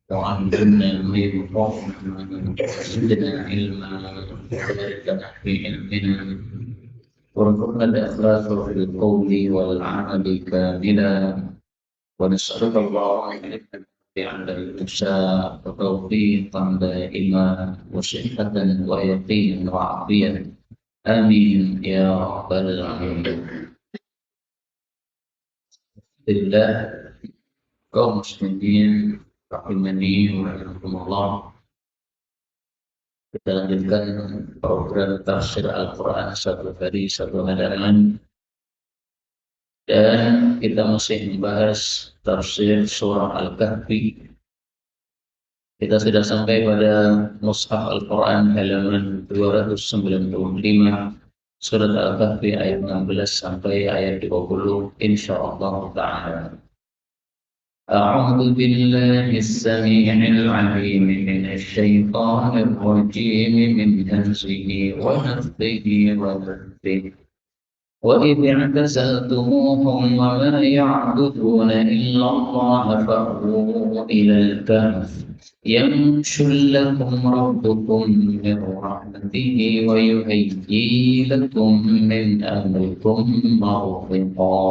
وعلمنا من فضلك وزدنا علما وبارك في علمنا وارزقنا الإخلاص في القول والعمل كاملا ونسألك اللهم إنك عند الإنشاء وتوفيقا دائما وصحة ويقينا وعافية آمين يا رب العالمين. Alhamdulillah kaum muslimin rahimani wa rahimakumullah. Kita lanjutkan program tafsir Al-Quran satu hari satu halaman dan kita masih membahas tafsir surah Al-Kahfi. Kita sudah sampai pada Mushaf Al-Quran halaman 295 surat Al-Kahfi ayat 16 sampai ayat 20 insyaallah ta'ala. أعوذ بالله السميع العليم من الشيطان الرجيم من همزه ونفخه ونفثه وإذ اعتزلتموهم وما يعبدون إلا الله فأووا إلى الكهف ينشر لكم ربكم من رحمته ويهيئ لكم من أمركم مرفقا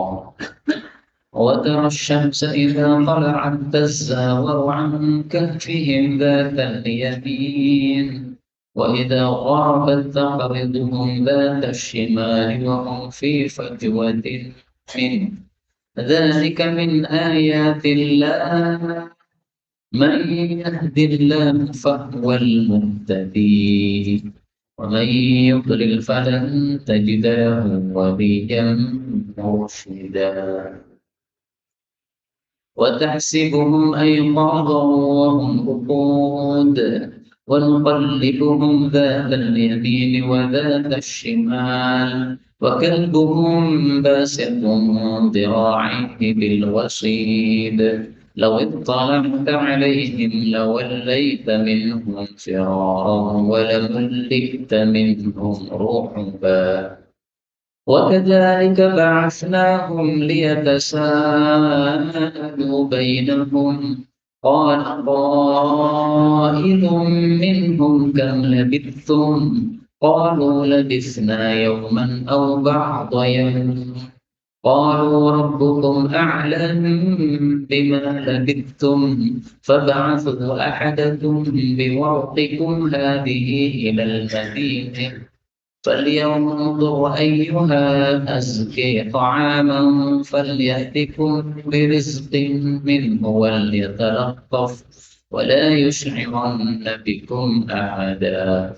وترى الشمس إذا طلعت تزاور عن كهفهم ذات اليمين وإذا غربت تقرضهم ذات الشمال وهم في فجوة منه ذلك من آيات الله من يهد الله فهو المهتدي ومن يضلل فلن تجد له وليا مرشدا وتحسبهم أيقاظا وهم رقود ونقلبهم ذات اليمين وذات الشمال وكلبهم باسط ذراعيه بالوصيد لو اطلعت عليهم لوليت منهم فرارا ولملئت منهم رعبا وكذلك بعثناهم ليتساءلوا بينهم قال قائل منهم كم لبثتم قالوا لبثنا يوما أو بعض يوم قالوا ربكم أعلم بما لبثتم فابعثوا أحدكم بورقكم هذه إلى المدينة فلينظر أيها أزكي طعاما فليأتكم برزق منه وليتلطف ولا يشعرن بكم أحدا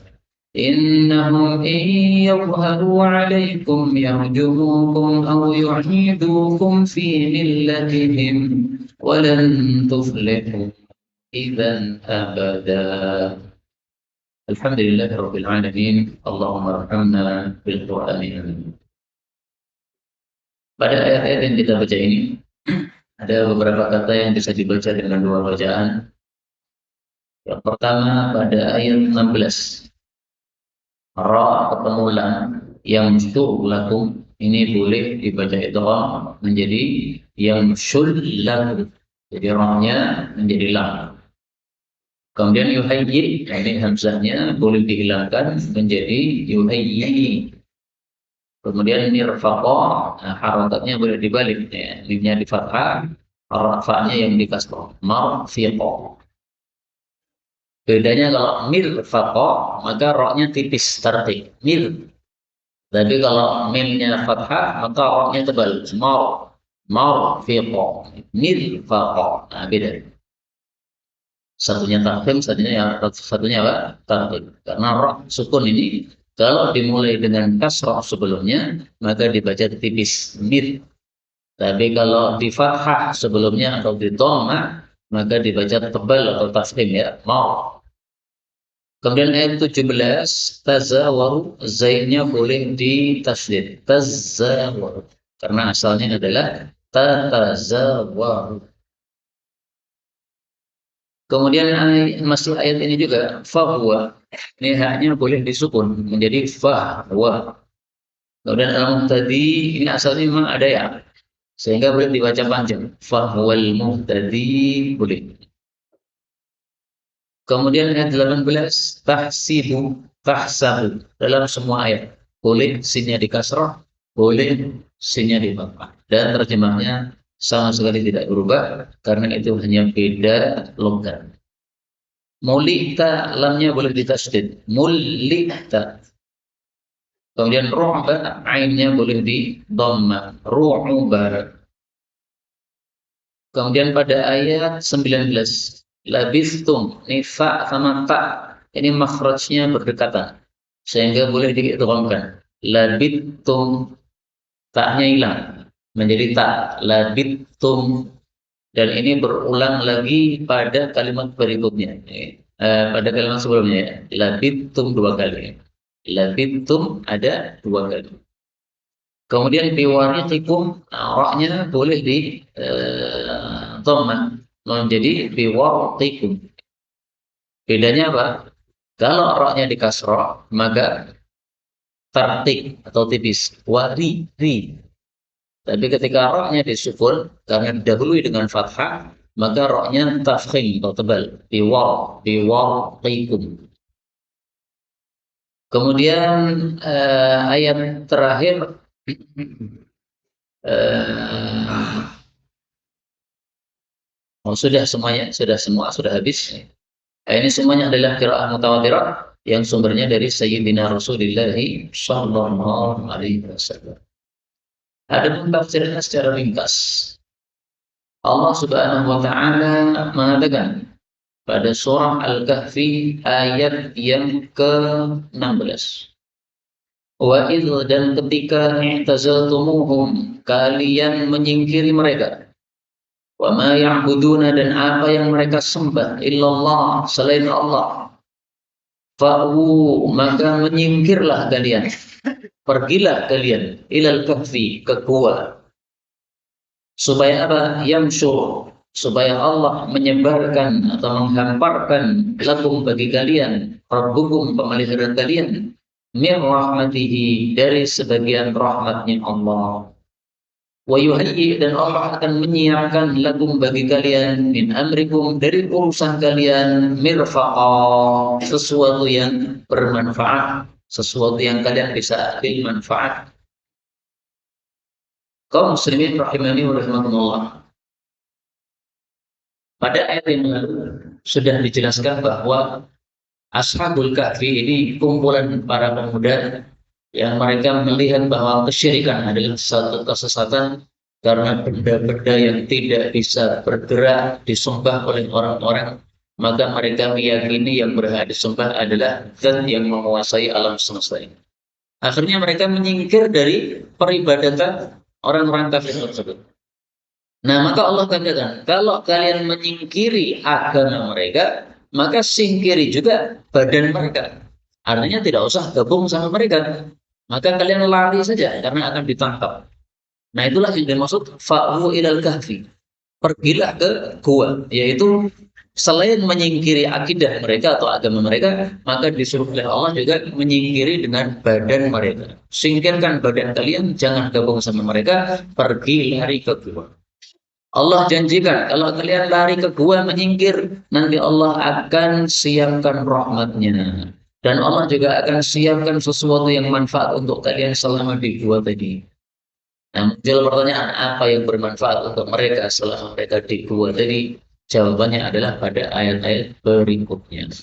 إنهم إن يظهروا عليكم يرجموكم أو يعيدوكم في ملتهم ولن تفلحوا إذا أبدا. Alhamdulillahirabbil alamin. Allahumma arhamna bil Qur'an. Pada ayat-ayat yang kita baca ini ada beberapa kata yang bisa dibaca dengan dua bacaan. Yang pertama pada ayat 16. Ra ketemu lam yang lakum ini boleh dibaca idgham menjadi yang lakum. Jadi ra-nya menjadi lam. Kemudian yuhayyi, ini hamzahnya boleh dihilangkan menjadi yuhayyi. Kemudian ini rafaqa, harakatnya boleh dibalik, ya. Mimnya di fathah, rafa'nya yang di kasrah. Marfiqa. Bedanya kalau mirfaqa, maka ra-nya tipis, tarqiq. Mir. Tapi kalau mimnya fathah, maka ra-nya tebal. Marfiqa. Mirfaqa. Nah, beda. Satunya tafkhim, satunya apa? Tarqiq. Karena ra sukun ini kalau dimulai dengan kasrah sebelumnya maka dibaca tipis mir. Tapi kalau di fathah sebelumnya atau di dhamma maka dibaca tebal atau tafkhim ya. Mau. Kemudian ayat 17 tazawaru zaidnya boleh ditasydid. Tazawaru. Karena asalnya adalah tatazawaru. Kemudian masih ayat ini juga fahuwa, ini haknya boleh disukun menjadi fahwa. Kemudian al-muhtadi ini asalnya memang ada ya, sehingga boleh dibaca panjang. Fahwal muhtadi boleh. Kemudian ayat 18, tahsabu dalam semua ayat. Boleh sinnya di kasrah, boleh sinnya di fathah. Dan terjemahnya sama sekali tidak berubah karena itu hanya beda logat. Mulita lamnya boleh ditasydid, mulita. Kemudian ru'ba ainnya boleh di dhamma, ru'ba. Kemudian pada ayat 19, labistum, ini fa sama ta, ini makhrajnya berdekatan sehingga boleh diidghamkan. Labittum, taknya hilang menjadi ta, labittum, dan ini berulang lagi pada kalimat berikutnya. Pada kalimat sebelumnya ya. Labittum 2 kali. Labittum ada 2 kali. Kemudian biwaritikum, ra'nya boleh di dhamma menjadi biwaritikum. Bedanya apa? Kalau ra'nya di kasrah maka tartik atau tipis, wari ri. Tapi ketika ra'nya disukun karena didahului dengan fathah, maka ra'nya tafkhim atau tebal, biwaritikum. Kemudian ayat terakhir sudah semuanya, sudah habis. Ini semuanya adalah qiraah mutawatirah yang sumbernya dari Sayyidina Rasulullah sallallahu alaihi wasallam. Ada tafsirnya secara ringkas. Allah Subhanahu wa taala mengatakan pada surah Al-Kahfi ayat yang ke-16. Wa idh, dan ketika i'tazaltumuhum, kalian menyingkiri mereka. Wa ma ya'buduna, dan apa yang mereka sembah, illallah, selain Allah. Fa'u, maka menyingkirlah kalian. Pergilah kalian ilal kahfi, ke gua. Supaya apa? Yamsyur, supaya Allah menyebarkan atau menghamparkan lakum bagi kalian, rabbukum, pemelihara kalian, min rahmatihi, dari sebagian rahmatnya Allah. Wa yuhayyi, dan Allah akan menyiapkan lakum bagi kalian, min amrikum, dari urusan kalian, mirfaqa, sesuatu yang bermanfaat, sesuatu yang kalian bisa ambil manfaat. Kaum muslimin rahimani wa rahimakumullah. Pada ayat yang lalu sudah dijelaskan bahwa Ashabul Kahfi ini kumpulan para pemuda yang mereka melihat bahwa kesyirikan adalah satu kesesatan karena benda-benda yang tidak bisa bergerak disembah oleh orang-orang, maka mereka meyakini yang berhak disembah adalah zat yang menguasai alam semesta ini. Akhirnya mereka menyingkir dari peribadatan orang-orang kafir tersebut. Nah, maka Allah katakan, kalau kalian menyingkiri agama mereka, maka singkiri juga badan mereka. Artinya tidak usah gabung sama mereka. Maka kalian lari saja karena akan ditangkap. Nah, itulah yang dimaksud fa'u ilal kahfi. Pergilah ke gua, yaitu selain menyingkiri akidah mereka atau agama mereka, maka disuruh oleh Allah juga menyingkiri dengan badan mereka. Singkirkan badan kalian, jangan gabung sama mereka, pergi lari ke gua. Allah janjikan kalau kalian lari ke gua menyingkir, nanti Allah akan siapkan rahmatnya. Dan Allah juga akan siapkan sesuatu yang manfaat untuk kalian selama di gua tadi. Nah, muncul pertanyaan, apa yang bermanfaat untuk mereka selama mereka di gua tadi? Jawabannya adalah pada ayat-ayat berikutnya.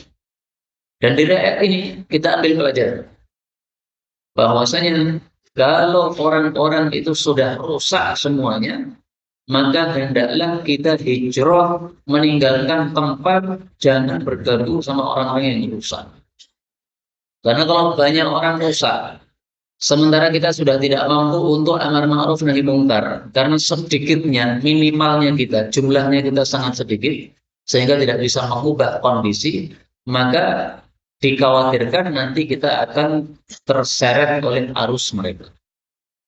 Dan di ayat ini kita ambil pelajaran bahwasanya kalau orang-orang itu sudah rusak semuanya, maka hendaklah kita hijrah, meninggalkan tempat, jangan bergabung sama orang-orang yang rusak. Karena kalau banyak orang rusak, sementara kita sudah tidak mampu untuk amar ma'ruf nahi mungkar, karena sedikitnya, minimalnya kita, jumlahnya kita sangat sedikit, sehingga tidak bisa mengubah kondisi, maka dikhawatirkan nanti kita akan terseret oleh arus mereka.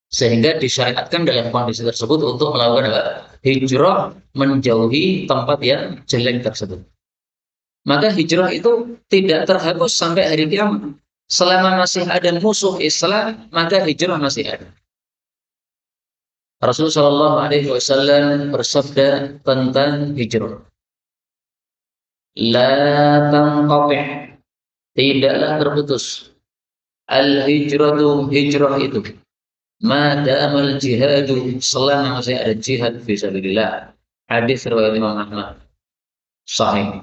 Sehingga disyariatkan dalam kondisi tersebut untuk melakukan apa? Hijrah, menjauhi tempat yang jelek tersebut. Maka hijrah itu tidak terhapus sampai hari kiamat. Selama masih ada musuh Islam, maka hijrah masih ada. Rasulullah SAW bersabda tentang hijrah. La tanqati', tidaklah terputus. Al-hijratu, hijrah itu. Ma damal jihadu, selama masih ada jihad fisabilillah. Hadis riwayat Imam Ahmad sahih.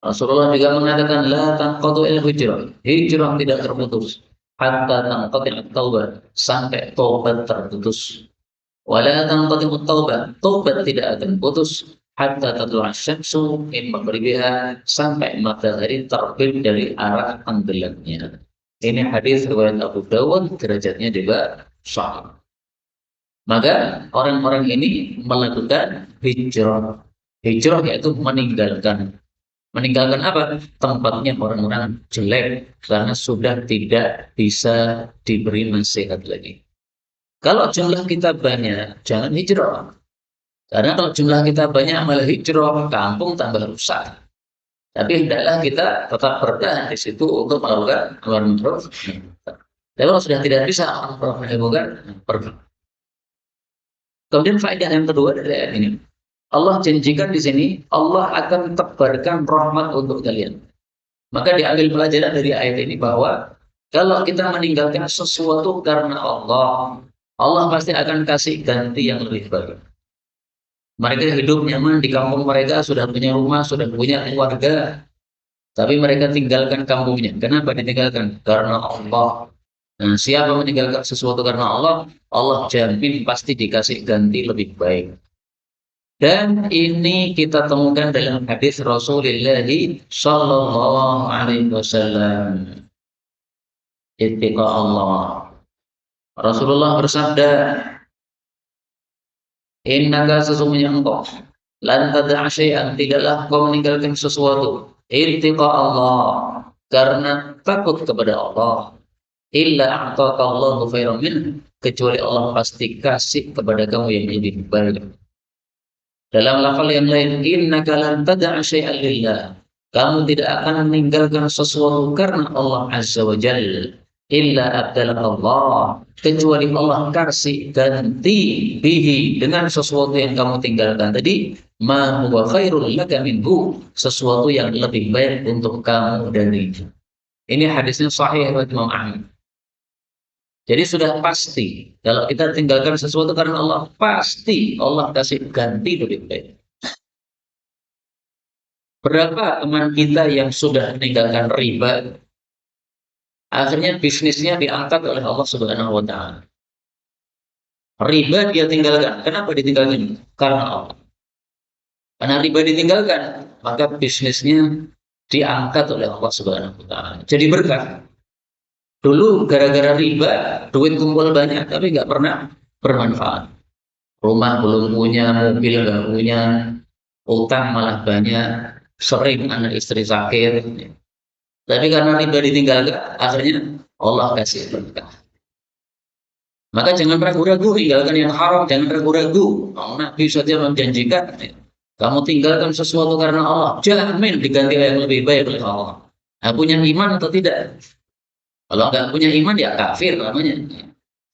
Rasulullah juga mengatakan la tanqatu al-hijrah. Hijrah tidak terputus hatta tanqati at-taubah, sampai taubat terputus. Wala tanqati at-taubah, taubat tidak akan putus hatta tatlu'a asy-syamsu min maghribiha, sampai matahari terbit dari arah tenggelamnya. Ini hadis riwayat Abu Dawud, derajatnya juga sahih. Maka orang-orang ini melakukan hijrah. Hijrah yaitu meninggalkan. Meninggalkan apa? Tempatnya orang-orang jelek, karena sudah tidak bisa diberi nasihat lagi. Kalau jumlah kita banyak, jangan hijrah. Karena kalau jumlah kita banyak malah hijrah, kampung tambah rusak. Tapi hendaklah kita tetap bertahan di situ untuk melakukan amar ma'ruf. Tapi kalau sudah tidak bisa amar ma'ruf nahi munkar, pergi. Kemudian faedah yang kedua dari ayat ini, Allah janjikan di sini, Allah akan tebarkan rahmat untuk kalian. Maka diambil pelajaran dari ayat ini bahwa kalau kita meninggalkan sesuatu karena Allah, Allah pasti akan kasih ganti yang lebih baik. Mereka hidup nyaman di kampung mereka, sudah punya rumah, sudah punya keluarga, tapi mereka tinggalkan kampungnya. Kenapa ditinggalkan? Karena Allah. Nah, siapa meninggalkan sesuatu karena Allah, Allah jamin pasti dikasih ganti lebih baik. Dan ini kita temukan dalam hadis Rasulullah Sallallahu Alaihi Wasallam. Ittiqa Allah. Rasulullah bersabda, innaka, sesungguhnya engkau, lan tad'a syai'an, tidaklah kau meninggalkan sesuatu. Ittiqa Allah, karena takut kepada Allah. Illa a'taka Allahu khairan min, kecuali Allah pasti kasih kepada kamu yang lebih baik. Dalam lafal yang lain, innaka lan tad'a syai'an lillah, kamu tidak akan meninggalkan sesuatu karena Allah Azza wa Jalla. Illa abdalaka Allah, kecuali Allah kasih ganti bihi, dengan sesuatu yang kamu tinggalkan tadi, ma huwa khairul laka minhu, sesuatu yang lebih baik untuk kamu dari itu. Ini hadisnya sahih riwayat Imam Ahmad. Jadi sudah pasti kalau kita tinggalkan sesuatu karena Allah, pasti Allah kasih ganti lebih baik. Berapa teman kita yang sudah meninggalkan riba, akhirnya bisnisnya diangkat oleh Allah Subhanahu wa Ta'ala. Riba dia tinggalkan. Kenapa ditinggalkan? Karena Allah. Karena riba ditinggalkan, maka bisnisnya diangkat oleh Allah Subhanahu wa Ta'ala. Jadi berkah. Dulu gara-gara riba, duit kumpul banyak, tapi nggak pernah bermanfaat. Rumah belum punya, mobil nggak punya, utang malah banyak, sering anak istri sakit. Tapi karena riba ditinggalkan, akhirnya Allah kasih berkah. Maka jangan ragu-ragu tinggalkan yang haram, jangan ragu-ragu. Nabi saja menjanjikan, kamu tinggalkan sesuatu karena Allah, jamin diganti yang lebih baik oleh Allah. Nah, punya iman atau tidak? Kalau nggak punya iman ya kafir namanya.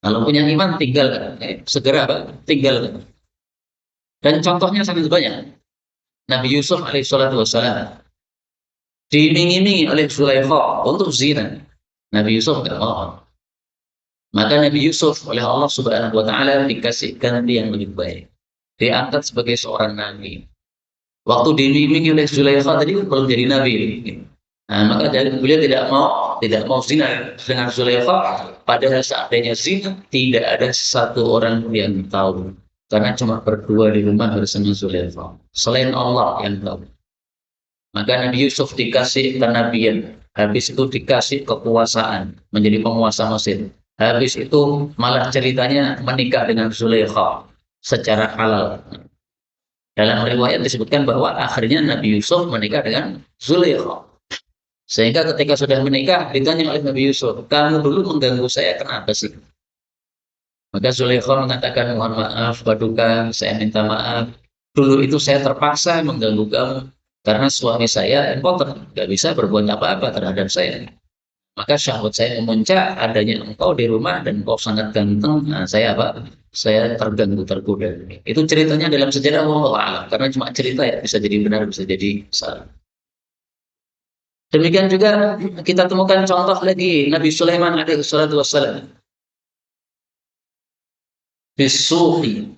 Kalau punya iman tinggalkan, segera tinggalkan. Dan contohnya sangat banyak. Nabi Yusuf alaihissalatu wassalam diiming-imingi oleh Zulaikha untuk zina. Nabi Yusuf nggak mau. Maka Nabi Yusuf oleh Allah Subhanahu wa Ta'ala dikasih ganti yang lebih baik. Diangkat sebagai seorang nabi. Waktu diiming-imingi oleh Zulaikha tadi belum jadi nabi. Nah, maka beliau tidak mau zina dengan Zulaikha. Padahal seandainya zina, tidak ada satu orang yang tahu, karena cuma berdua di rumah bersama Zulaikha, selain Allah yang tahu. Maka Nabi Yusuf dikasih kenabian, habis itu dikasih kekuasaan, menjadi penguasa Mesir. Habis itu malah ceritanya menikah dengan Zulaikha secara halal. Dalam riwayat disebutkan bahwa akhirnya Nabi Yusuf menikah dengan Zulaikha. Sehingga ketika sudah menikah, ditanya oleh Nabi Yusuf, kamu dulu mengganggu saya, kenapa sih? Maka Zulaikha mengatakan, mohon maaf, Paduka, saya minta maaf. Dulu itu saya terpaksa mengganggu kamu, karena suami saya impoten, nggak bisa berbuat apa-apa terhadap saya. Maka syahwat saya memuncak, adanya engkau di rumah dan engkau sangat ganteng. Nah, saya terganggu, tergoda. Itu ceritanya dalam sejarah Allah, karena cuma cerita ya, bisa jadi benar, bisa jadi salah. Demikian juga kita temukan contoh lagi Nabi Sulaiman alaihi salatu wassalam. Bisufi.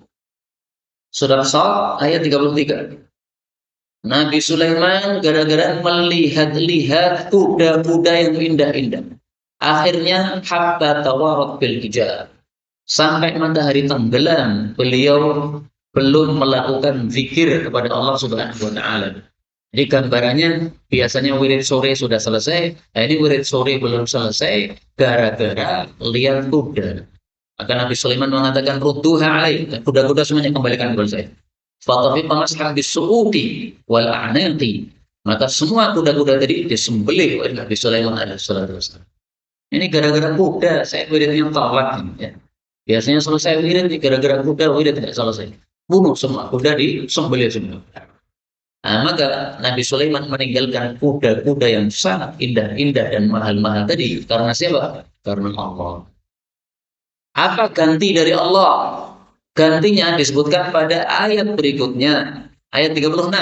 Surat Sad ayat 33. Nabi Sulaiman gara-gara melihat-lihat kuda-kuda yang indah-indah. Akhirnya hatta tawarat bil hijab. Sampai matahari tenggelam, beliau belum melakukan zikir kepada Allah Subhanahu wa taala. Jadi gambarannya biasanya wirid sore sudah selesai, nah ini wirid sore belum selesai gara-gara lihat kuda. Maka Nabi Sulaiman mengatakan rudduha alaih, kuda-kuda semuanya kembalikan kepada saya. Fatafiqa mashan bisuuqi wal a'naqi. Maka semua kuda-kuda tadi disembelih oleh Nabi Sulaiman alaihi wasallam. Ini gara-gara kuda, saya wiridnya tolak ya. Biasanya selesai wirid gara-gara kuda wirid tidak selesai. Bunuh semua kuda disembelih semua. Nah, maka Nabi Sulaiman meninggalkan kuda-kuda yang sangat indah-indah dan mahal-mahal tadi karena siapa? Karena Allah. Apa ganti dari Allah? Gantinya disebutkan pada ayat berikutnya, ayat 36.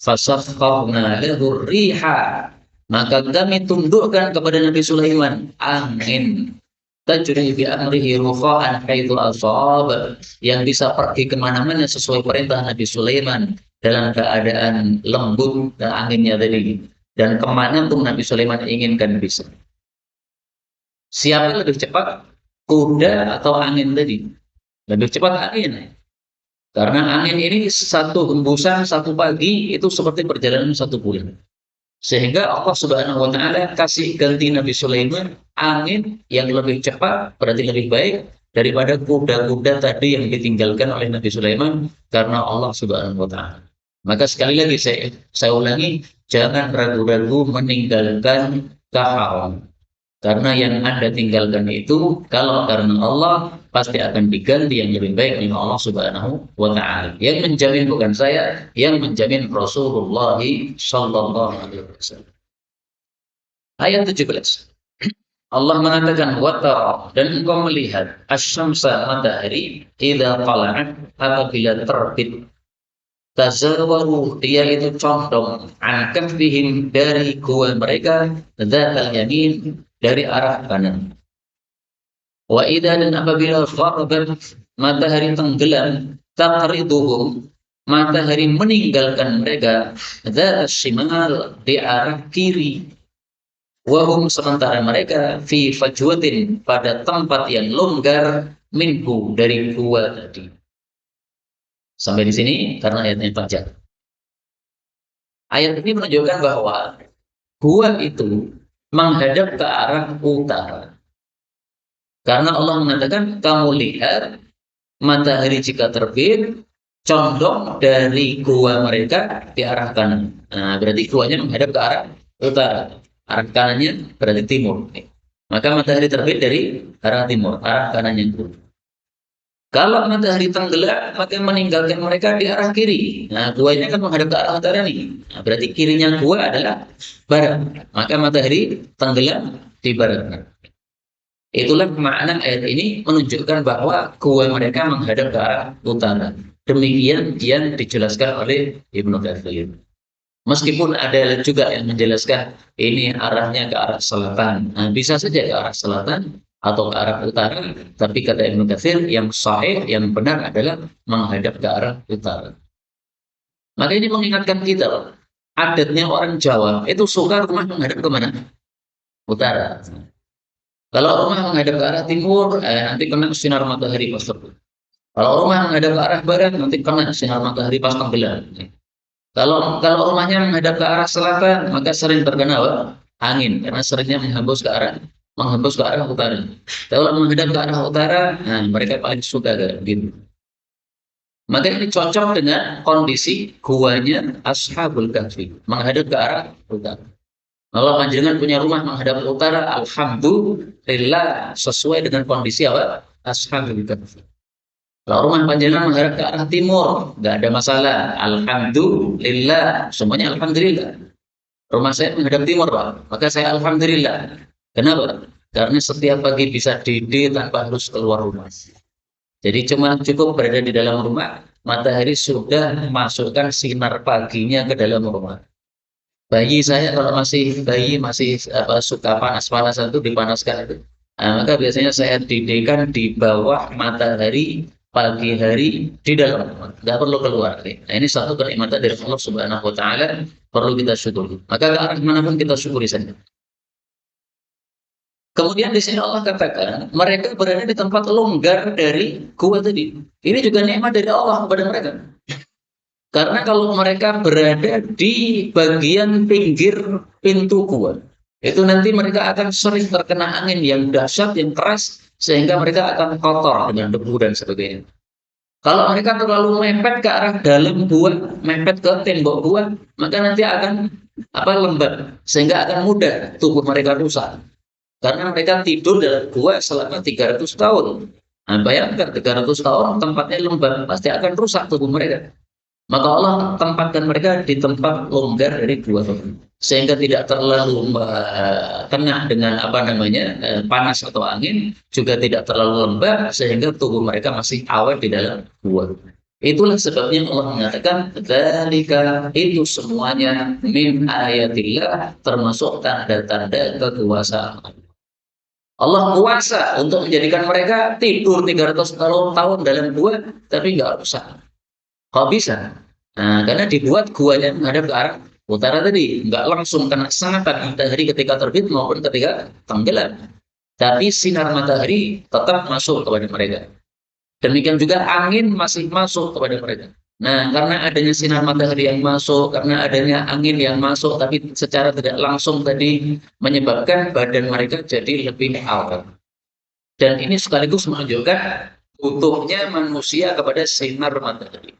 Fasakharna lahu riha. Maka kami tundukkan kepada Nabi Sulaiman angin tajri bi amrihi rufa'an haitsu asab, yang bisa pergi kemana-mana sesuai perintah Nabi Sulaiman dalam keadaan lembut dan anginnya tadi, dan kemana pun Nabi Sulaiman inginkan bisa. Siapa lebih cepat, kuda atau angin tadi? Lebih cepat angin, karena angin ini satu hembusan satu pagi itu seperti perjalanan satu bulan. Sehingga Allah Subhanahu wa taala kasih ganti Nabi Sulaiman angin yang lebih cepat, berarti lebih baik daripada kuda-kuda tadi yang ditinggalkan oleh Nabi Sulaiman karena Allah Subhanahu wa taala. Maka sekali lagi saya ulangi, jangan ragu-ragu meninggalkan keharaman. Karena yang Anda tinggalkan itu kalau karena Allah pasti akan diganti yang lebih baik oleh Allah Subhanahu wa taala. Yang menjamin bukan saya, yang menjamin Rasulullah sallallahu alaihi wasallam. Ayat 17. Allah mengatakan watara, dan engkau melihat asy-syamsa, matahari, idza tala'at, apabila terbit, tazawaru, dia itu condong, an kafihim, dari gua mereka, dzatal yamin, dari arah kanan. Wa idza, dan apabila gharabat, matahari tenggelam, taqriduhum, matahari meninggalkan mereka, dzatas shimal, di arah kiri. Wahum, sementara mereka fi fajwatin, pada tempat yang longgar, minhu, dari gua tadi. Sampai di sini karena ayatnya panjang. Ayat ini menunjukkan bahwa gua itu menghadap ke arah utara. Karena Allah mengatakan, kamu lihat matahari jika terbit condong dari gua mereka di arah kanan. Nah, berarti guanya menghadap ke arah utara. Arah kanannya berarti timur. Maka matahari terbit dari arah timur, arah kanannya gua. Kalau matahari tenggelam, maka meninggalkan mereka di arah kiri. Nah, guanya kan menghadap ke arah utara nih. Nah, berarti kirinya gua adalah barat. Maka matahari tenggelam di barat. Itulah makna ayat ini menunjukkan bahwa gua mereka menghadap ke arah utara. Demikian yang dijelaskan oleh Ibnu Katsir. Meskipun ada juga yang menjelaskan ini arahnya ke arah selatan. Nah, bisa saja ke arah selatan atau ke arah utara, tapi kata Ibnu Katsir yang sahih, yang benar adalah menghadap ke arah utara. Maka ini mengingatkan kita, adatnya orang Jawa itu suka rumah menghadap ke mana? Utara. Kalau rumah menghadap ke arah timur, nanti kena sinar matahari pas terbit. Kalau rumah menghadap ke arah barat, nanti kena sinar matahari pas tenggelam. Kalau rumahnya menghadap ke arah selatan, maka sering terkena angin karena seringnya menghembus ke arah utara. Kalau menghadap ke arah utara, nah mereka paling suka gitu. Maka ini cocok dengan kondisi guanya Ashabul Kahfi, menghadap ke arah utara. Kalau panjenengan punya rumah menghadap ke utara, alhamdulillah sesuai dengan kondisi apa? Ashabul Kahfi. Kalau rumah panjenengan menghadap ke arah timur, nggak ada masalah. Alhamdulillah, semuanya alhamdulillah. Rumah saya menghadap timur, Pak. Maka saya alhamdulillah. Kenapa? Karena setiap pagi bisa didi tanpa harus keluar rumah. Jadi cuma cukup berada di dalam rumah, matahari sudah memasukkan sinar paginya ke dalam rumah. Bayi saya kalau masih bayi masih apa suka panas-panas itu dipanaskan itu. Nah, maka biasanya saya didirikan di bawah matahari pagi hari di dalam, nggak perlu keluar. Nah, ini satu kenikmatan dari Allah Subhanahu Wa Taala, perlu kita syukuri. Maka ke arah manapun kita syukuri saja. Kemudian di sini Allah katakan mereka berada di tempat longgar dari gua tadi. Ini juga nikmat dari Allah kepada mereka. Karena kalau mereka berada di bagian pinggir pintu gua, itu nanti mereka akan sering terkena angin yang dahsyat, yang keras, sehingga mereka akan kotor dengan debu dan sebagainya. Kalau mereka terlalu mepet ke arah dalam gua, mepet ke tembok gua, maka nanti akan lembab, sehingga akan mudah tubuh mereka rusak. Karena mereka tidur dalam gua selama 300 tahun. Nah, bayangkan 300 tahun tempatnya lembab, pasti akan rusak tubuh mereka. Maka Allah tempatkan mereka di tempat longgar dari dua tersebut, sehingga tidak terlalu kena dengan panas atau angin, juga tidak terlalu lembab sehingga tubuh mereka masih awet di dalam gua. Itulah sebabnya Allah mengatakan dzalika, itu semuanya min ayatillah, termasuk tanda-tanda kekuasaan. Allah kuasa untuk menjadikan mereka tidur 300 tahun dalam gua tapi nggak rusak. Kok bisa? Nah, karena dibuat guanya menghadap ke arah utara tadi, nggak langsung kena sengatan matahari ketika terbit maupun ketika tenggelam. Tapi sinar matahari tetap masuk kepada mereka. Demikian juga angin masih masuk kepada mereka. Nah, karena adanya sinar matahari yang masuk, karena adanya angin yang masuk, tapi secara tidak langsung tadi menyebabkan badan mereka jadi lebih awet. Dan ini sekaligus menunjukkan butuhnya manusia kepada sinar matahari.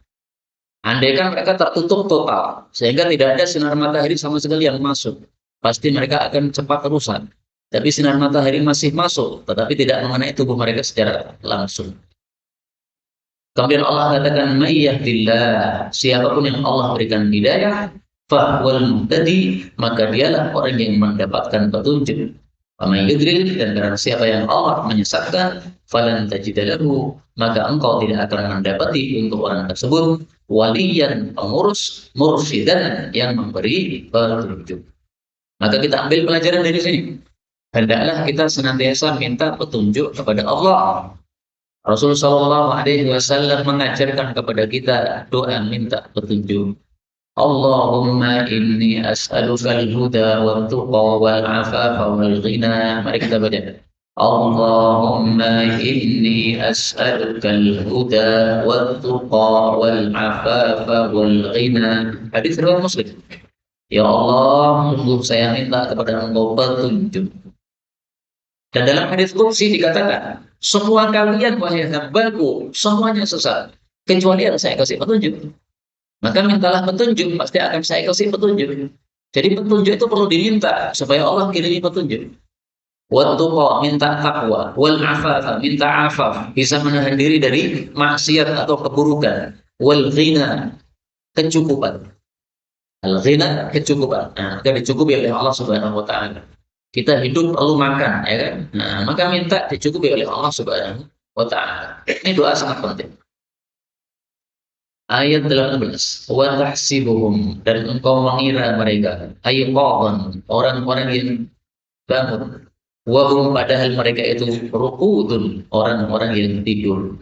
Andaikan mereka tertutup total, sehingga tidak ada sinar matahari sama sekali yang masuk, pasti mereka akan cepat rusak. Tapi sinar matahari masih masuk, tetapi tidak mengenai tubuh mereka secara langsung. Kemudian Allah katakan, "Maiyahdillah", siapapun yang Allah berikan hidayah, fahwal muhtadi, maka dialah orang yang mendapatkan petunjuk. Faman yudlil, dan barang siapa yang Allah menyesatkan, falan tajida lahu, maka engkau tidak akan mendapati untuk orang tersebut waliyan, pengurus, mursydan, yang memberi petunjuk. Maka kita ambil pelajaran dari sini. Hendaklah kita senantiasa minta petunjuk kepada Allah. Rasulullah Shallallahu Alaihi Wasallam mengajarkan kepada kita doa minta petunjuk. Allahumma inni as'aluka al-huda wa tuqa wal afafa wal ghina. Mari kita baca. Allahumma inni as'aluka al-huda wa tuqa wal afafa wal ghina. Hadis riwayat Muslim. Ya Allah, sungguh saya minta kepada Engkau petunjuk. Dan dalam hadis qudsi dikatakan, semua kalian wahai hambaku, semuanya sesat, kecuali yang saya kasih petunjuk. Maka mintalah petunjuk, pasti akan saya kasih petunjuk. Jadi petunjuk itu perlu diminta supaya Allah kirimi petunjuk. Wattuqa, minta takwa, wal afafa, minta afaf, bisa menahan diri dari maksiat atau keburukan. Wal ghina, kecukupan. Al ghina, kecukupan. Nah, maka dicukupi oleh Allah Subhanahu wa taala. Kita hidup perlu makan, ya kan? Nah, maka minta dicukupi oleh Allah Subhanahu wa taala. Ini doa sangat penting. Ayat 18. Wa tahsibuhum, dan engkau mengira mereka ayqadhan, orang-orang yang bangun. Wa hum, padahal mereka itu ruqudun, orang-orang yang tidur.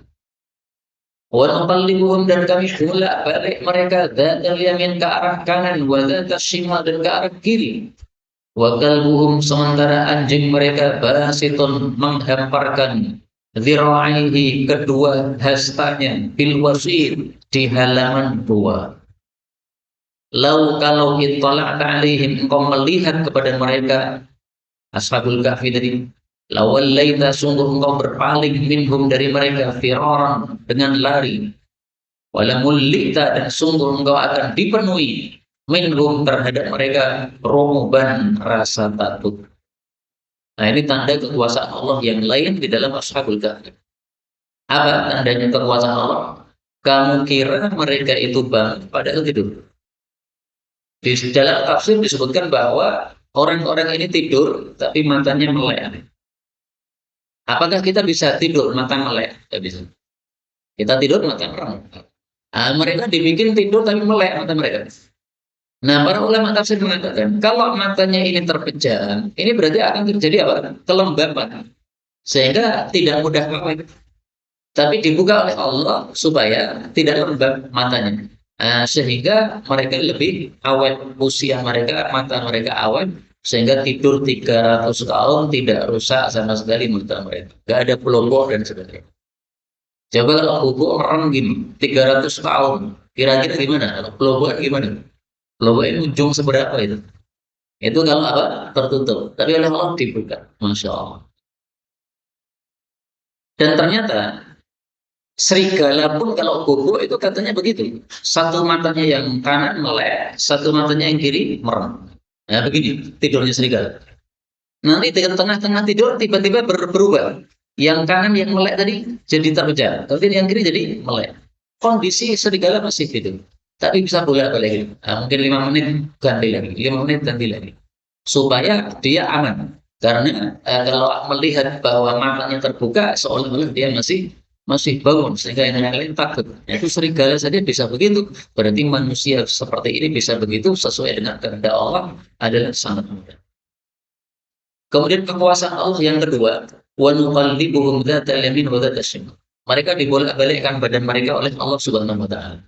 Wa nuqallibuhum, dan kami bolak-balik mereka dzatal yamin, ke arah kanan, wa dzatal shimal, dan ke arah kiri. Wa kalbuhum, sementara anjing mereka basitun, menghamparkan dzira'aihi, kedua hastanya, bil wasil, di halaman gua. Lau, kalau ittala'ta alaihim, engkau melihat kepada mereka ashabul kahfi tadi, lawallaita, sungguh engkau berpaling minhum, dari mereka, firaran, dengan lari. Walamullita, dan sungguh engkau akan dipenuhi minhum, terhadap mereka, ru'ban, rasa takut. Nah, ini tanda kekuasaan Allah yang lain di dalam ashabul kahfi. Apa tandanya kekuasaan Allah? Kamu kira mereka itu bangun padahal tidur. Di dalam tafsir disebutkan bahwa orang-orang ini tidur tapi matanya melek. Apakah kita bisa tidur mata melek? Tidak bisa. Kita tidur mata melek. Nah, mereka dibikin tidur tapi melek mata mereka. Nah, para ulama tafsir mengatakan kalau matanya ini terpejam, ini berarti akan terjadi apa? Kelembapan, sehingga tidak mudah awet. Tapi dibuka oleh Allah supaya tidak lembab matanya. Sehingga mereka lebih awet, usia mereka, mata mereka awet, sehingga tidur 300 tahun tidak rusak sama sekali mata mereka. Gak ada pelopor dan sebagainya. Coba kalau buku orang gini, 300 tahun, kira-kira gimana? Kalau pelopor gimana? Pelopor ini ujung seberapa itu? Itu kalau apa? Tertutup. Tapi oleh Allah dibuka. Masya Allah. Dan ternyata serigala pun kalau bobo itu katanya begitu. Satu matanya yang kanan melek, satu matanya yang kiri merem. Nah, begini tidurnya serigala. Nanti di tengah-tengah tidur tiba-tiba berubah. Yang kanan yang melek tadi jadi terpejam. Kemudian yang kiri jadi melek. Kondisi serigala masih gitu. Tapi bisa bolak-balik. Mungkin 5 menit ganti lagi, 5 menit ganti lagi. Supaya dia aman. Karena kalau melihat bahwa matanya terbuka, seolah-olah dia masih bangun sehingga yang lain takut. Itu serigala saja bisa begitu. Berarti manusia seperti ini bisa begitu sesuai dengan kehendak Allah adalah sangat mudah. Kemudian kekuasaan Allah yang kedua, wa nuqallibuhum dzatal yamin wa dzatal shimal. Mereka dibolak-balikkan badan mereka oleh Allah Subhanahu wa taala.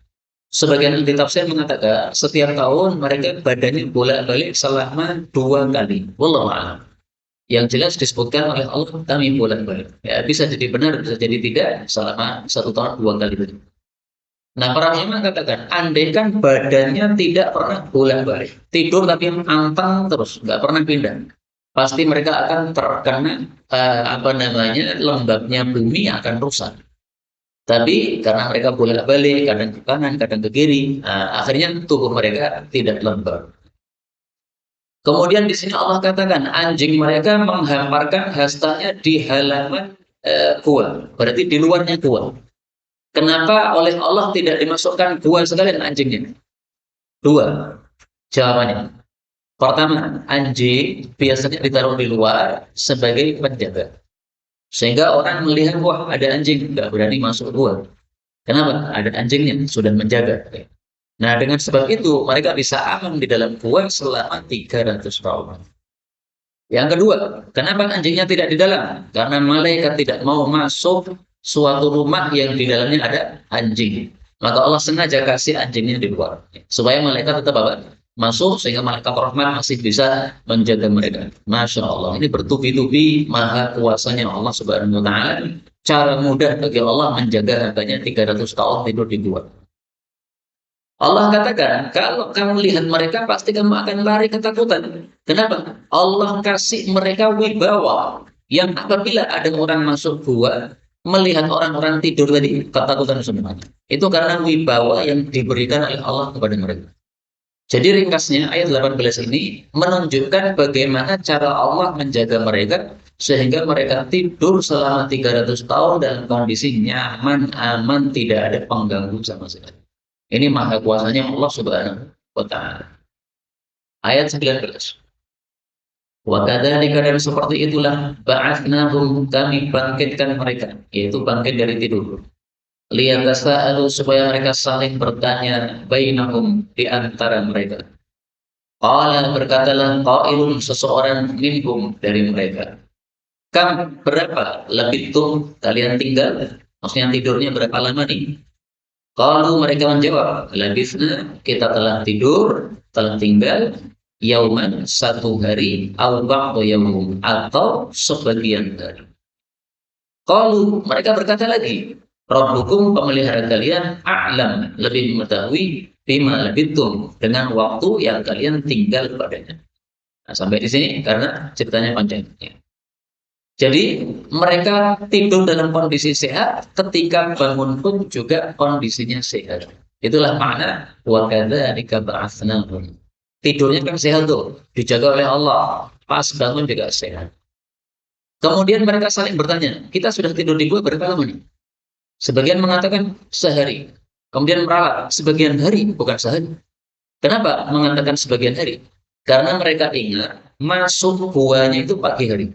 Sebagian ahli tafsir mengatakan setiap tahun mereka badannya bolak-balik selama 2 kali. Wallahu a'lam. Yang jelas disebutkan oleh Allah kami bolak-balik. Ya, bisa jadi benar, bisa jadi tidak selama 1 tahun 2 kali itu. Nah, para ulama katakan, andaikan badannya tidak pernah bolak-balik, tidur tapi antang terus, nggak pernah pindah, pasti mereka akan terkena apa namanya lembabnya bumi akan rusak. Tapi karena mereka bolak-balik, kadang ke kanan, kadang ke kiri, akhirnya tubuh mereka tidak lembab. Kemudian di sini Allah katakan anjing mereka menghamparkan hastanya di halaman gua, berarti di luarnya gua. Kenapa oleh Allah tidak dimasukkan gua sekalian anjingnya? Dua jawabannya. Pertama, anjing biasanya ditaruh di luar sebagai penjaga. Sehingga orang melihat, wah ada anjing, nggak berani masuk gua. Kenapa? Ada anjingnya, sudah menjaga. Nah, dengan sebab itu, mereka bisa aman di dalam gua selama 300 tahun. Yang kedua, kenapa anjingnya tidak di dalam? Karena malaikat tidak mau masuk suatu rumah yang di dalamnya ada anjing. Maka Allah sengaja kasih anjingnya di luar. Supaya malaikat tetap apa? Masuk sehingga malaikat rahmat masih bisa menjaga mereka. Masya Allah. Ini bertubi-tubi maha kuasanya Allah Subhanahu wa Ta'ala. Cara mudah bagi Allah menjaga hambanya 300 tahun tidur di luar. Allah katakan, kalau kamu lihat mereka pasti kamu akan lari ketakutan. Kenapa? Allah kasih mereka wibawa yang apabila ada orang masuk gua melihat orang-orang tidur tadi ketakutan semuanya. Itu karena wibawa yang diberikan oleh Allah kepada mereka. Jadi ringkasnya ayat 18 ini menunjukkan bagaimana cara Allah menjaga mereka sehingga mereka tidur selama 300 tahun dalam kondisi nyaman, aman, tidak ada pengganggu sama sekali. Ini maha kuasanya Allah Subhanahu wa Ta'ala. Ayat 19. Wa kadzalika dan seperti itulah ba'atsnahum kami bangkitkan mereka, yaitu bangkit dari tidur. Liyatasaalu supaya mereka saling bertanya bainahum di antara mereka. Qala berkatalah qailun seseorang minhum dari mereka. Kam berapa labithum kalian tinggal? Maksudnya tidurnya berapa lama nih? Kalau mereka menjawab, labisna kita telah tidur, telah tinggal, yauman 1 hari, atau yaum atau sebagian hari. Kalau mereka berkata lagi, Rabbukum pemelihara kalian a'lam lebih mengetahui bima labitum dengan waktu yang kalian tinggal padanya. Nah, sampai di sini karena ceritanya panjang. Jadi mereka tidur dalam kondisi sehat, ketika bangun pun juga kondisinya sehat. Itulah makna wa kadzalika ba'atsnahum. Tidurnya kan sehat tuh, dijaga oleh Allah. Pas bangun juga sehat. Kemudian mereka saling bertanya, kita sudah tidur di gua berapa lama nih? Sebagian mengatakan sehari. Kemudian meralat, sebagian hari bukan sehari. Kenapa mengatakan sebagian hari? Karena mereka ingat masuk guanya itu pagi hari.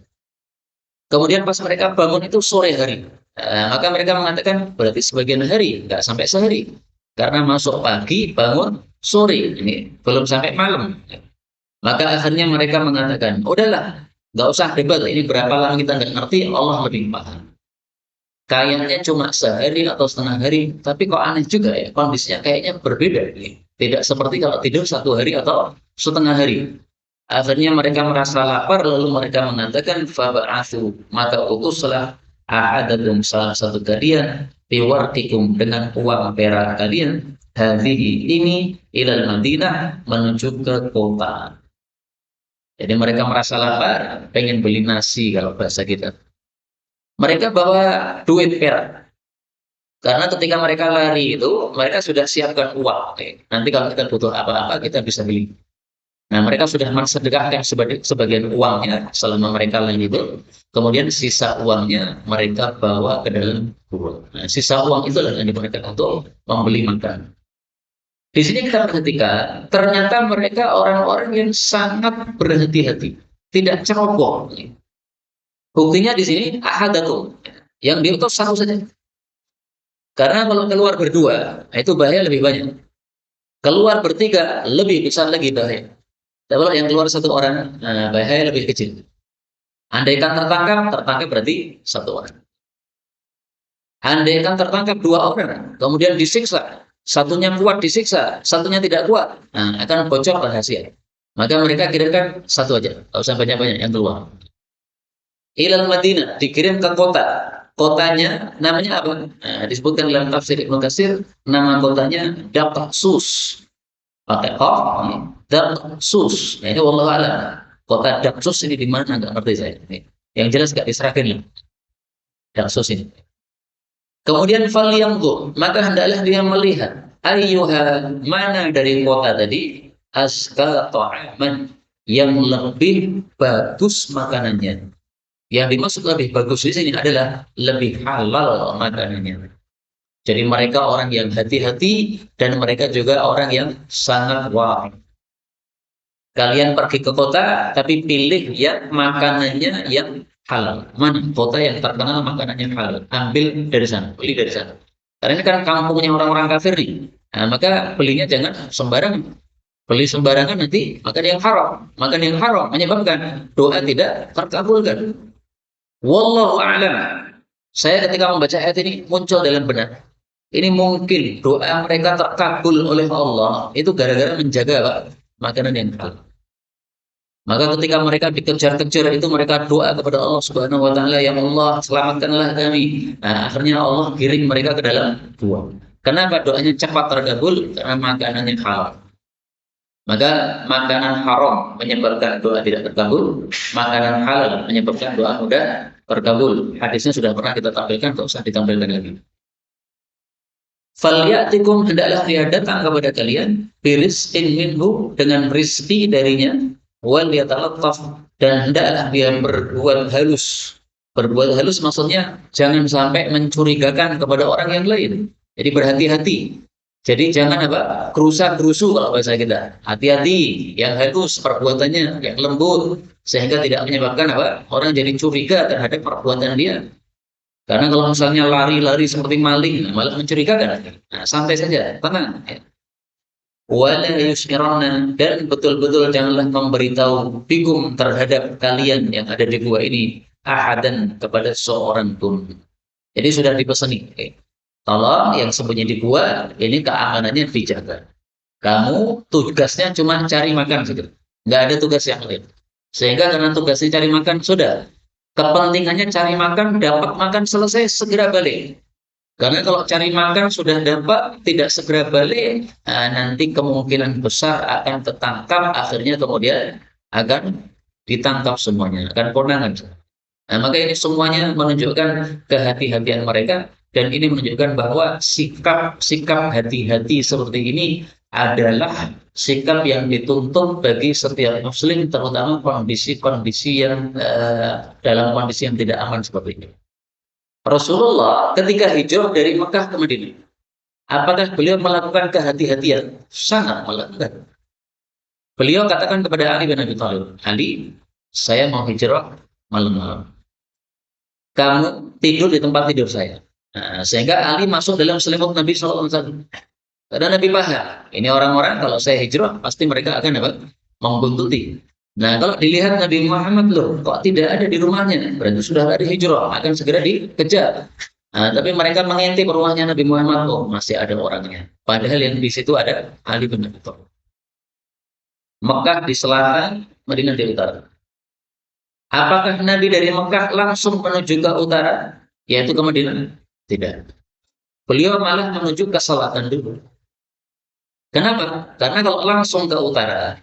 Kemudian pas mereka bangun itu sore hari. Maka mereka mengatakan berarti sebagian hari, nggak sampai sehari. Karena masuk pagi, bangun sore, ini belum sampai malam. Maka akhirnya mereka mengatakan, udahlah, nggak usah debat, ini berapa lama kita nggak ngerti, Allah lebih paham. Kayaknya cuma sehari atau setengah hari, tapi kok aneh juga ya, kondisinya kayaknya berbeda. Tidak seperti kalau tidur 1 hari atau setengah hari. Akhirnya mereka merasa lapar, lalu mereka mengatakan, faba'athu, maka utuslah ahadakum salah satu kalian, biwartikum dengan uang perak kalian, hadhihi ini ilal Madinah menuju ke kota. Jadi mereka merasa lapar, pengen beli nasi kalau bahasa kita. Mereka bawa duit perak. Karena ketika mereka lari itu, mereka sudah siapkan uang. Oke. Nanti kalau kita butuh apa-apa, kita bisa beli. Nah, mereka sudah mensedekahkan sebagian uangnya selama mereka lari itu. Kemudian sisa uangnya mereka bawa ke dalam gua. Nah, sisa uang itulah yang digunakan untuk membeli makan. Di sini kita perhatikan, ternyata mereka orang-orang yang sangat berhati-hati, tidak ceroboh. Buktinya di sini ahadakum, yang diutus satu saja. Karena kalau keluar berdua, itu bahaya lebih banyak. Keluar bertiga, lebih besar lagi bahaya. Tapi kalau yang keluar satu orang, bahaya lebih kecil. Andaikan tertangkap berarti satu orang. Andaikan tertangkap 2 orang, kemudian disiksa, satunya kuat disiksa, satunya tidak kuat, akan bocor rahasia. Maka mereka kirimkan satu aja, tidak usah banyak-banyak yang keluar. Ilal Madinah, dikirim ke kota. Kotanya namanya apa? Nah, disebutkan dalam tafsir Ibnu Katsir, nama kotanya Daqqsus. Pakai qaf, Daqqsus. Nah, ini wallahu a'lam. Kota Daqqsus ini di mana? Enggak ngerti saya. Yang jelas enggak diserahkan ini. Daqqsus ini. Kemudian falyanzur, maka hendaklah dia melihat ayyuha, mana dari kota tadi, azka ta'aman, yang lebih bagus makanannya. Yang dimaksud lebih bagus di sini adalah lebih halal makanannya. Jadi mereka orang yang hati-hati dan mereka juga orang yang sangat wari. Kalian pergi ke kota tapi pilih yang makanannya yang halal. Mana kota yang terkenal makanannya halal? Ambil dari sana, beli dari sana. Karena ini kan kampungnya orang-orang kafir nih. Nah, maka belinya jangan sembarangan. Beli sembarangan nanti makan yang haram. Makan yang haram menyebabkan doa tidak terkabulkan. Wallahu a'lam. Saya ketika membaca ayat ini muncul dalam benak. Ini mungkin doa mereka terkabul oleh Allah itu gara-gara menjaga Pak, makanan yang halal. Maka ketika mereka dikejar-kejar itu mereka doa kepada Allah Subhanahu wa taala, ya Allah, selamatkanlah kami. Nah, akhirnya Allah kirim mereka ke dalam gua. Kenapa doanya cepat terkabul? Karena makanannya halal. Maka makanan haram menyebabkan doa tidak terkabul, makanan halal menyebabkan doa mudah terkabul. Hadisnya sudah pernah kita tampilkan, tidak usah ditampilkan lagi. Falyatikum, hendaklah dia datang kepada kalian birizqin minhu, dengan rizki darinya, wal yatalattaf, dan hendaklah dia berbuat halus. Berbuat halus maksudnya jangan sampai mencurigakan kepada orang yang lain. Jadi berhati-hati. Jadi jangan apa, kerusa-kerusu kalau bahasa kita. Hati-hati, yang halus perbuatannya, yang lembut, sehingga tidak menyebabkan apa, orang jadi curiga terhadap perbuatan dia. Karena kalau misalnya lari-lari seperti maling, malah mencurigakan. Nah, santai saja, tenang. Wala yusmirana, dan betul-betul janganlah memberitahu bikum terhadap kalian yang ada di gua ini ahadan, kepada seorang pun. Jadi sudah dipesani. Tolong yang sembunyi di gua ini keamanannya dijaga. Kamu tugasnya cuma cari makan saja, nggak ada tugas yang lain. Sehingga karena tugasnya cari makan sudah, kepentingannya cari makan, dapat makan selesai segera balik. Karena kalau cari makan sudah dapat tidak segera balik, nanti kemungkinan besar akan tertangkap, akhirnya kemudian akan ditangkap semuanya, akan konangan. Nah, maka ini semuanya menunjukkan kehati-hatian mereka. Dan ini menunjukkan bahwa sikap hati-hati seperti ini adalah sikap yang dituntut bagi setiap muslim, terutama kondisi-kondisi yang dalam kondisi yang tidak aman seperti ini. Rasulullah ketika hijrah dari Mekah ke Madinah, apakah beliau melakukan kehati-hatian? Sangat melakukan. Beliau katakan kepada Ali bin Abi Thalib, Ali, saya mau hijrah malam-malam. Kamu tidur di tempat tidur saya. Nah, sehingga Ali masuk dalam selimut Nabi SAW. Karena Nabi paham, ini orang-orang kalau saya hijrah pasti mereka akan apa? Membuntuti. Nah, kalau dilihat Nabi Muhammad loh, kok tidak ada di rumahnya? Berarti sudah ada hijrah, akan segera dikejar. Nah, tapi mereka mengintip rumahnya Nabi Muhammad, oh masih ada orangnya. Padahal yang di situ ada Ali bin Abi Thalib. Mekah di selatan, Madinah di utara. Apakah Nabi dari Mekah langsung menuju ke utara, yaitu ke Madinah? Tidak. Beliau malah menuju ke selatan dulu. Kenapa? Karena kalau langsung ke utara,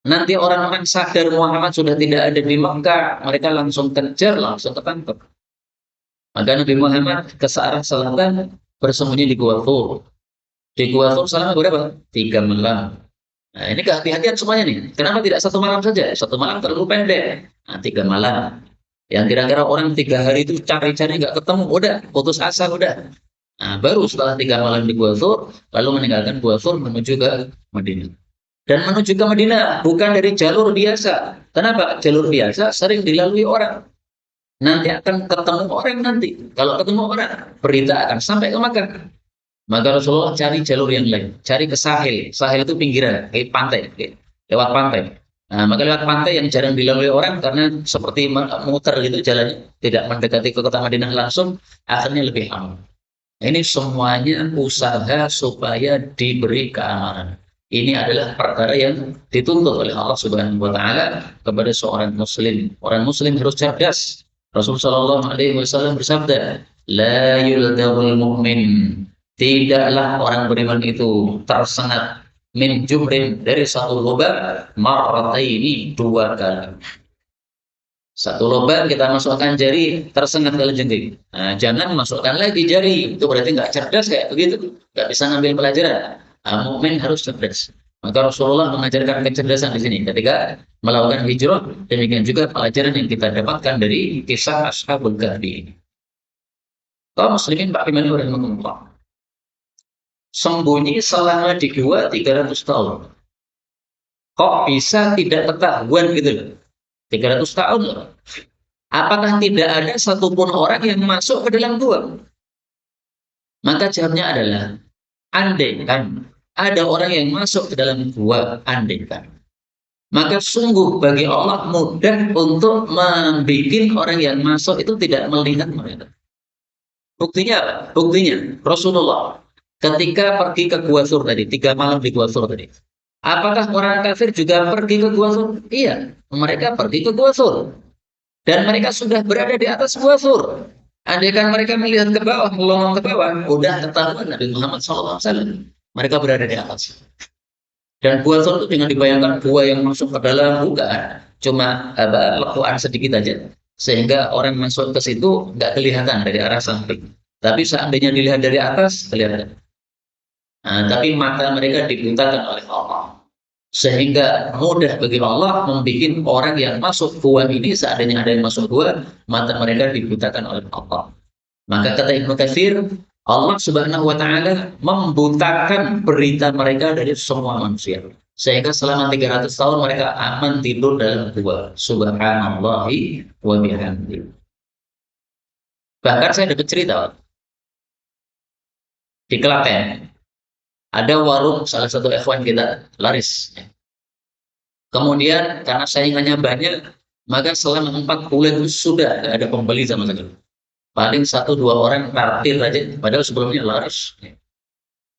nanti orang-orang sadar Muhammad sudah tidak ada di Mekah, mereka langsung kejar, langsung ketangkep. Maka Nabi Muhammad ke arah selatan bersembunyi di Gua Thur. Di Gua Thur selama berapa? 3 malam. Nah, ini kehati-hatian semuanya nih. Kenapa tidak 1 malam saja? 1 malam terlalu pendek. Nah, 3 malam. Yang kira-kira orang 3 hari itu cari-cari nggak ketemu, udah putus asa, udah. Nah, baru setelah 3 malam di Gua Thur, lalu meninggalkan Gua Thur menuju ke Madinah. Dan menuju ke Madinah bukan dari jalur biasa. Kenapa? Jalur biasa sering dilalui orang. Nanti akan ketemu orang nanti. Kalau ketemu orang, berita akan sampai ke Makkah. Maka Rasulullah cari jalur yang lain. Cari ke Sahil. Sahil itu pinggiran, kayak pantai. Lewat pantai. Nah, maka lewat pantai yang jarang dilalui orang karena seperti muter gitu jalannya. Tidak mendekati ke kota Madinah langsung, akhirnya lebih aman. Ini semuanya usaha supaya diberi keamanan. Ini adalah perkara yang dituntut oleh Allah Subhanahu wa taala kepada seorang muslim. Orang muslim harus cerdas. Rasulullah Shallallahu alaihi wasallam bersabda, "La yuldagul mu'min." Tidaklah orang beriman itu tersengat min jumrin dari satu lubang marrataini 2 kali. Satu lubang kita masukkan jari, tersengat kalajengking. Nah, jangan masukkan lagi jari. Itu berarti nggak cerdas kayak begitu. Nggak bisa ngambil pelajaran. Nah, mukmin harus cerdas. Maka Rasulullah mengajarkan kecerdasan di sini ketika melakukan hijrah. Demikian juga pelajaran yang kita dapatkan dari kisah Ashabul Kahfi ini. Kaum muslimin Pak Imam rahimahullah. Sembunyi selama di gua 300 tahun. Kok bisa tidak ketahuan gitu loh? 300 tahun loh. Apakah tidak ada satupun orang yang masuk ke dalam gua? Maka jawabnya adalah, andai kan ada orang yang masuk ke dalam gua, andai kan. Maka sungguh bagi Allah mudah untuk membuat orang yang masuk itu tidak melihat mereka. Buktinya apa? Buktinya Rasulullah ketika pergi ke Gua Thur tadi, 3 malam di Gua Thur tadi. Apakah orang kafir juga pergi ke Gua Thur? Iya, mereka pergi ke Gua Thur. Dan mereka sudah berada di atas Gua Thur. Andaikan mereka melihat ke bawah, melongong ke bawah, udah ketahuan Nabi Muhammad SAW. Mereka berada di atas. Dan Gua Thur itu dengan dibayangkan gua yang masuk ke dalam, bukan. Cuma lekuan sedikit aja. Sehingga orang masuk ke situ nggak kelihatan dari arah samping. Tapi seandainya dilihat dari atas, kelihatan. Nah, tapi mata mereka dibutakan oleh Allah. Sehingga mudah bagi Allah membuat orang yang masuk gua ini, seandainya ada yang masuk gua, mata mereka dibutakan oleh Allah. Maka kata Ibnu Katsir, Allah Subhanahu wa taala membutakan berita mereka dari semua manusia. Sehingga selama 300 tahun mereka aman tidur dalam gua. Subhanallahi wa bihamdihi. Bahkan saya dapat cerita di Klaten. Ada warung salah satu ikhwan kita laris. Kemudian karena saingannya banyak, maka selama 4 bulan itu sudah tidak ada pembeli sama sekali. Paling 1-2 orang parkir aja, padahal sebelumnya laris.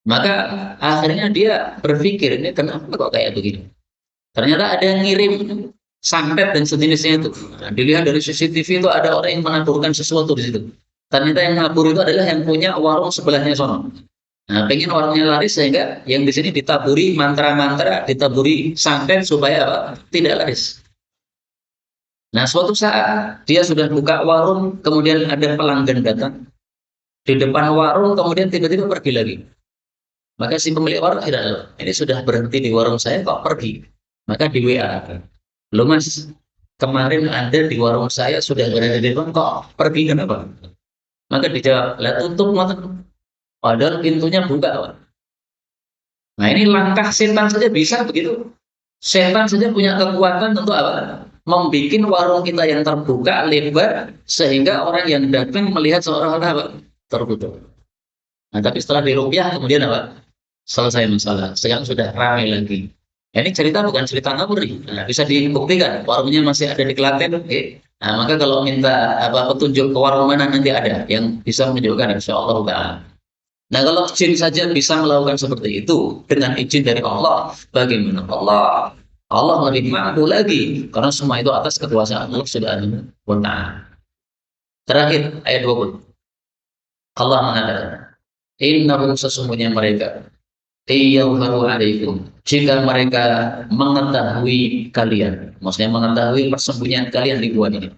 Maka akhirnya dia berpikir, ini kenapa kok kayak begini? Ternyata ada yang ngirim santet dan sejenisnya itu. Nah, dilihat dari CCTV itu ada orang yang menaburkan sesuatu di situ. Ternyata yang nabur itu adalah yang punya warung sebelahnya sono. Nah, pengen warungnya laris sehingga yang di sini ditaburi mantra-mantra, ditaburi santet supaya apa? Tidak laris. Nah, suatu saat dia sudah buka warung, kemudian ada pelanggan datang di depan warung, kemudian tiba-tiba pergi lagi. Maka si pemilik warung tidak, ini sudah berhenti di warung saya kok pergi. Maka di WA, "Loh Mas, kemarin Anda di warung saya sudah berada di depan kok pergi kenapa?" Maka dijawab, "Lah tutup mata." Padahal pintunya buka. Nah, ini langkah setan saja bisa begitu. Setan saja punya kekuatan untuk apa? Membikin warung kita yang terbuka lebar sehingga orang yang datang melihat seolah-olah apa? Tertutup. Nah, tapi setelah diruqyah kemudian apa? selesai masalah. Sekarang sudah ramai lagi. Ini cerita bukan cerita naburi. Nah, bisa dibuktikan warungnya masih ada di Klaten. Oke. Nah, maka kalau minta apa petunjuk ke warung mana nanti ada yang bisa menunjukkan insya Allah Ta'ala. Nah, kalau jin saja bisa melakukan seperti itu dengan izin dari Allah, bagaimana Allah? Allah lebih mampu lagi karena semua itu atas kekuasaan Allah Subhanahu wa Ta'ala. Terakhir ayat 20. Allah mengatakan, "Innahum sesungguhnya mereka iyadharu alaikum." Jika mereka mengetahui kalian, maksudnya mengetahui persembunyian kalian di gua ini.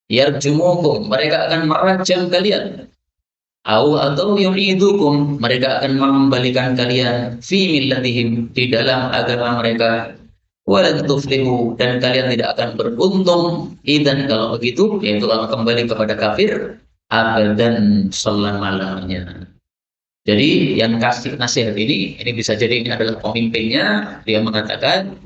Yarjumukum, mereka akan merajam kalian. Atau yu'idukum, mereka akan mengembalikan kalian fi millatihim, di dalam agama mereka. Walan tuflihu, dan kalian tidak akan beruntung idan kalau begitu, yaitu kalau kembali kepada kafir abadan selama-lamanya. Jadi yang kasih nasihat ini bisa jadi ini adalah pemimpinnya, dia mengatakan,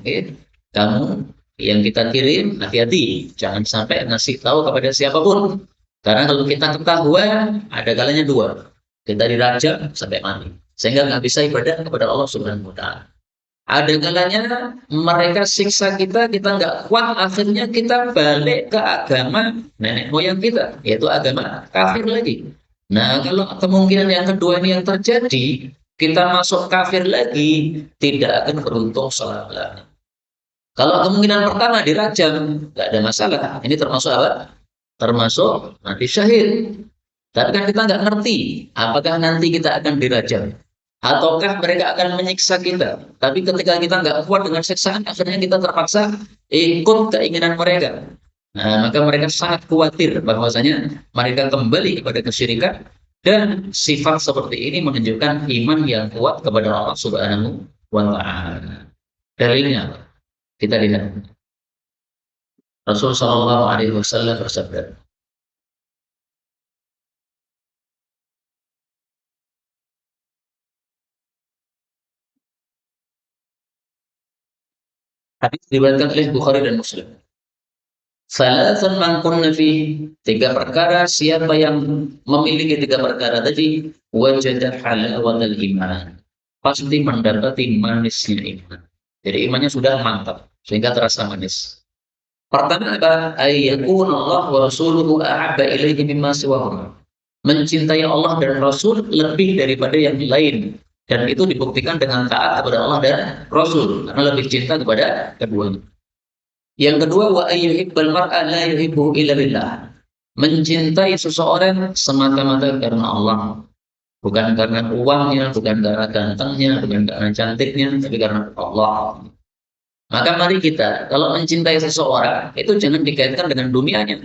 kamu yang kita kirim hati-hati, jangan sampai ngasih tahu kepada siapapun. Karena kalau kita ketahuan, ada kalanya dua, kita dirajam sampai mati, sehingga nggak bisa ibadah kepada Allah Subhanahu Wa Taala. Ada kalanya mereka siksa kita, kita nggak kuat, akhirnya kita balik ke agama nenek moyang kita, yaitu agama kafir lagi. Nah, kalau kemungkinan yang kedua ini yang terjadi, kita masuk kafir lagi, tidak akan beruntung selama-lamanya. Kalau kemungkinan pertama dirajam, nggak ada masalah. Ini termasuk apa? Termasuk mati syahid. Tapi kan kita nggak ngerti, apakah nanti kita akan dirajam, ataukah mereka akan menyiksa kita. Tapi ketika kita nggak kuat dengan siksaan, akhirnya kita terpaksa ikut keinginan mereka. Nah, maka mereka sangat khawatir bahwasanya mereka kembali kepada kesyirikan, dan sifat seperti ini menunjukkan iman yang kuat kepada Allah Subhanahu wa Ta'ala. Dalilnya apa? Kita lihat. Rasul Shallallahu Alaihi Wasallam bersabda, hadis diriwayatkan oleh Bukhari dan Muslim. Salasun man kunna fi, tiga perkara siapa yang memiliki tiga perkara tadi, wajada halawatal iman, pasti mendapati manisnya iman. Jadi imannya sudah mantap sehingga terasa manis. Pertama apa? Ayyakun Allah wa rasuluhu ahabba ilaihi mimma siwahum. Mencintai Allah dan Rasul lebih daripada yang lain. Dan itu dibuktikan dengan taat kepada Allah dan Rasul, karena lebih cinta kepada keduanya. Yang kedua, wa ayyuhibbal mar'a la yuhibbu illa billah. Mencintai seseorang semata-mata karena Allah. Bukan karena uangnya, bukan karena gantengnya, bukan karena cantiknya, tapi karena Allah. Maka mari kita, kalau mencintai seseorang, itu jangan dikaitkan dengan dunianya.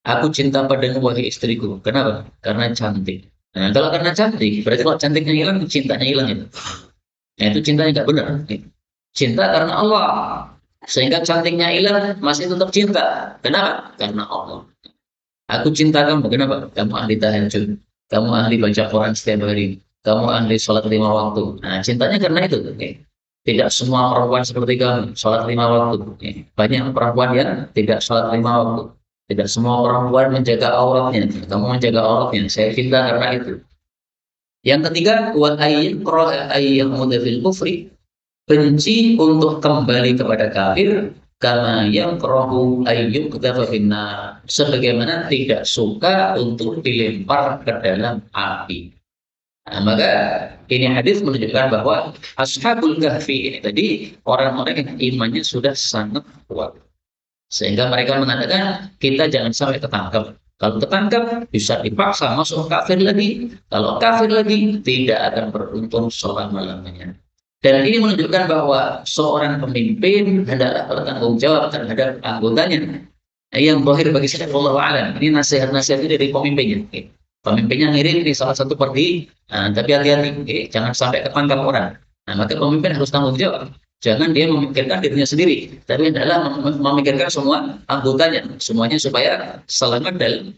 Aku cinta padamu wahai istriku. Kenapa? Karena cantik. Nah, kalau karena cantik, berarti kalau cantiknya hilang, cintanya hilang itu. Nah, itu cintanya nggak benar. Cinta karena Allah. Sehingga cantiknya hilang, masih tetap cinta. Kenapa? Karena Allah. Aku cinta kamu. Kenapa? Kamu ahli tahajud. Kamu ahli baca Quran setiap hari. Kamu ahli sholat 5 waktu. Nah, cintanya karena itu. Tidak semua perempuan seperti kamu, sholat 5 waktu. Banyak perempuan yang tidak sholat 5 waktu. Tidak semua perempuan menjaga auratnya. Kamu menjaga auratnya. Saya cinta karena itu. Yang ketiga, wa ayyamuda fil kufri, benci untuk kembali kepada kafir, karena yang kerahu ayyuk finnar, sebagaimana tidak suka untuk dilempar ke dalam api. Nah, maka ini hadis menunjukkan bahwa ashabul kahfi ini tadi orang-orang yang imannya sudah sangat kuat, sehingga mereka mengatakan kita jangan sampai ketangkap. Kalau ketangkap bisa dipaksa masuk kafir lagi. Kalau kafir lagi tidak akan beruntung selama-lamanya. Dan ini menunjukkan bahwa seorang pemimpin hendaklah bertanggung jawab terhadap anggotanya. Yang berakhir bagi saya, Allah alam. Ini nasihat-nasihat dari pemimpinnya. Pemimpinnya ngirim ini salah satu pergi, tapi hati-hati, jangan sampai ketangkap orang. Nah, maka pemimpin harus tanggung jawab. Jangan dia memikirkan dirinya sendiri, tapi adalah memikirkan semua anggotanya, semuanya supaya selamat dalam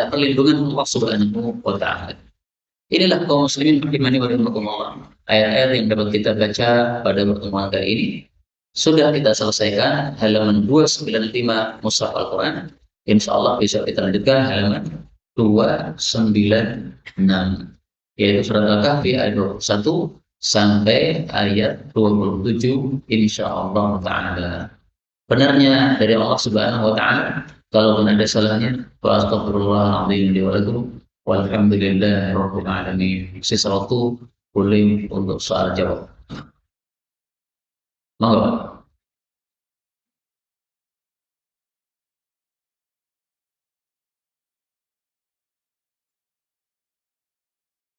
perlindungan Allah Subhanahu wa Ta'ala. Inilah kaum muslimin rahimani wa rahimakumullah. Ayat-ayat yang dapat kita baca pada pertemuan kali ini sudah kita selesaikan halaman 295 Mushaf Al-Quran. Insyaallah bisa kita lanjutkan halaman 296, yaitu surat Al-Kahfi ayat 1 sampai ayat 27 insyaallah taala. Benarnya dari Allah Subhanahu wa taala. Kalau ada salahnya, wa astaghfirullahaladzim li wa lakum walhamdulillahirabbil alamin. Sesuatu boleh untuk soal jawab. Monggo.